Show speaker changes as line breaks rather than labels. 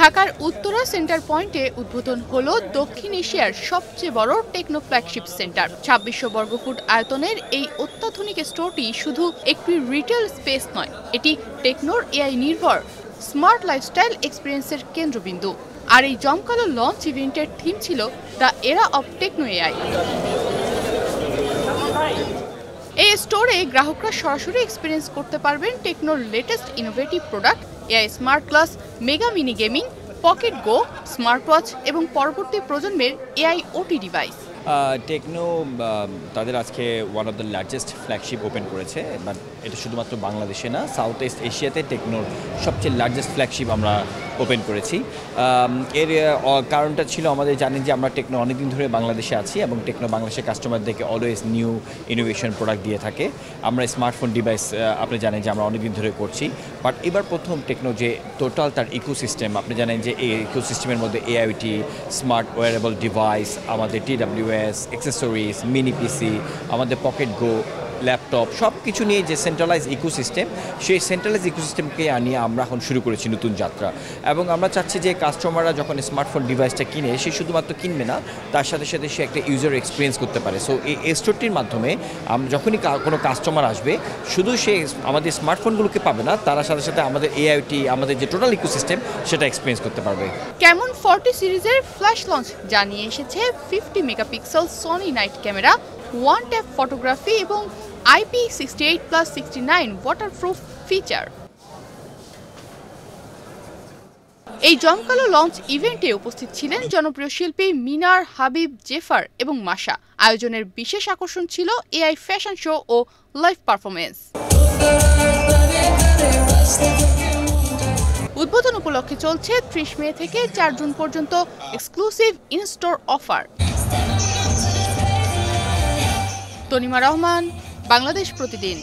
ঢাকার উত্তরা সেন্টার পয়েন্টে উদ্বোধন হলো দক্ষিণ এশিয়ার সবচেয়ে বড় টেকনো ফ্ল্যাগশিপ সেন্টার। ২৬০০ বর্গফুট আয়তনের এই অত্যাধুনিক স্টোরটি শুধু একটি রিটেল স্পেস নয়, এটি টেকনোর এআই নির্ভর স্মার্ট লাইফস্টাইল এক্সপিরিয়েন্সের কেন্দ্রবিন্দু। আর এই জমকালো লঞ্চ ইভেন্টের থিম ছিল দ্য এরা অফ টেকনো এআই। এই স্টোরে গ্রাহকরা সরাসরি এক্সপিরিয়েন্স করতে পারবেন টেকনোর latest innovative product, AI smart glass, mega mini gaming, pocket go, smart watch এবং পরবর্তী প্রজন্মের এআই ওটি ডিভাইস।
টেকনো তাদের আজকে one of the largest flagship open করেছে, বাট এটা শুধুমাত্র বাংলাদেশে না, সাউথ ইস্ট এশিয়াতে টেকনোর সবচেয়ে লার্জেস্ট ফ্ল্যাগশিপ আমরা ওপেন করেছি। এর কারণটা ছিল, আমাদের জানেন যে আমরা টেকনো অনেকদিন ধরে বাংলাদেশে আছি এবং টেকনো বাংলাদেশের কাস্টমারদেরকে অলওয়েজ নিউ ইনোভেশন প্রোডাক্ট দিয়ে থাকে। আমরা স্মার্টফোন ডিভাইস আপনি জানেন যে আমরা অনেকদিন ধরে করছি, বাট এবার প্রথম টেকনো যে টোটাল তার ইকোসিস্টেম, আপনি জানেন যে এই ইকোসিস্টেমের মধ্যে এআইওটি, স্মার্ট ওয়ারেবল ডিভাইস, আমাদের TWS, অ্যাক্সেসরিজ, মিনি পিসি, আমাদের পকেট গো, ল্যাপটপ, সব কিছু নিয়ে যে সেন্ট্রালাইজ ইকোসিস্টেম, সেই সেন্ট্রালাইজ ইকোসিস্টেমকে আনিয়ে আমরা এখন শুরু করেছি নতুন যাত্রা। এবং আমরা চাচ্ছি যে কাস্টমাররা যখন স্মার্টফোন ডিভাইসটা কিনে, সে শুধুমাত্র কিনবে না, তার সাথে সাথে সে একটা ইউজার এক্সপিরিয়েন্স করতে পারে। সো এই স্টোরটির মাধ্যমে যখনই কোনো কাস্টমার আসবে, শুধু সে আমাদের স্মার্টফোনগুলোকে পাবে না, তার সাথে সাথে আমাদের এআইওটি, আমাদের যে টোটাল ইকোসিস্টেম, সেটা এক্সপিরিয়েন্স করতে পারবে।
ক্যামন 40 সিরিজের ফ্ল্যাশ লঞ্চ জানিয়ে এসেছে 50 megapixel Sony night camera, one tap photography এবং IP68+69 ওয়াটারপ্রুফ ফিচার। এই জমকালো লঞ্চ ইভেন্টে উপস্থিত ছিলেন জনপ্রিয় শিল্পী মিনার, হাবিব, জেফার এবং মাশা। আয়োজনের বিশেষ আকর্ষণ ছিল এআই ফ্যাশন শো ও লাইভ পারফরমেন্স। উদ্বোধন উপলক্ষে চলছে 30 মে থেকে 4 জুন পর্যন্ত exclusive in-store offer. Tanima Rahman, Bangladesh প্রতিদিন।